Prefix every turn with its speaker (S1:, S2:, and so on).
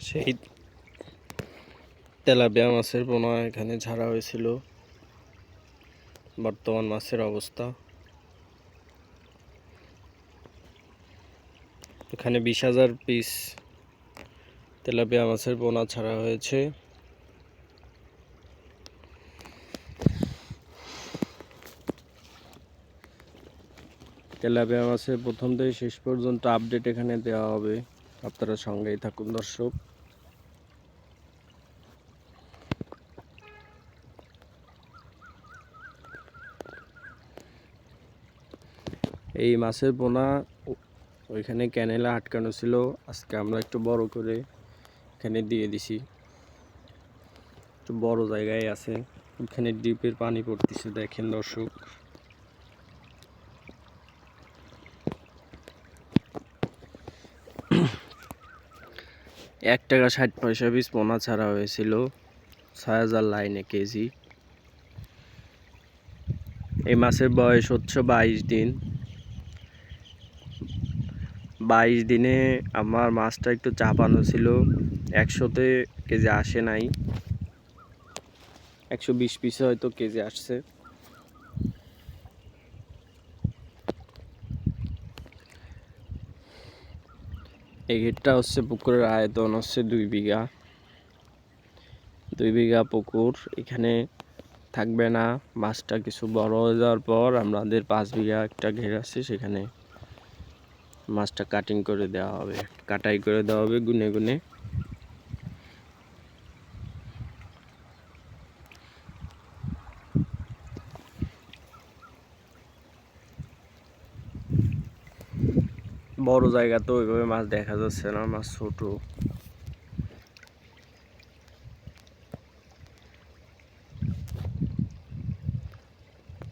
S1: সেই তেলাপিয়া মাছের পোনা এখানে ছাড়া হয়েছিল। বর্তমান মাছের অবস্থা, এখানে 20,000 পিস তেলাপিয়া মাছের পোনা ছাড়া হয়েছে। তেলাপিয়া মাছের প্রথম থেকে শেষ পর্যন্ত আপডেট এখানে দেওয়া হবে, আপনারা সঙ্গেই থাকুন দর্শক। এই মাছের পোনা ওইখানে ক্যানেলে আটকানো ছিল, আজকে আমরা একটু বড় করে এখানে দিয়ে দিছি। একটু বড় জায়গায় আছে, ওখানে ডিপের পানি পড়তেছে, দেখেন দর্শক। ৳1.60 পিস পোনা ছাড়া হয়েছিল, 6,000 লাইনে কেজি। এই মাছের বয়স হচ্ছে 22 দিন। 22 দিনে আমার মাছটা একটু চাপানো ছিল, 100-তে কেজি আসে নাই, 120 পিসে হয়তো কেজি আসছে। এই ঘেরটা হচ্ছে পুকুরের আয়তন হচ্ছে 2 বিঘা। 2 বিঘা পুকুর, এখানে থাকবে না। মাছটা কিছু বড় হয়ে যাওয়ার পর আমাদের 5 বিঘা একটা ঘের আছে, সেখানে মাছটা কাটিং করে দেওয়া হবে, কাটাই করে দেওয়া হবে গুনে গুনে। বড় জায়গা তো ওইভাবে মাছ দেখা যাচ্ছে না, মাছ ছোট।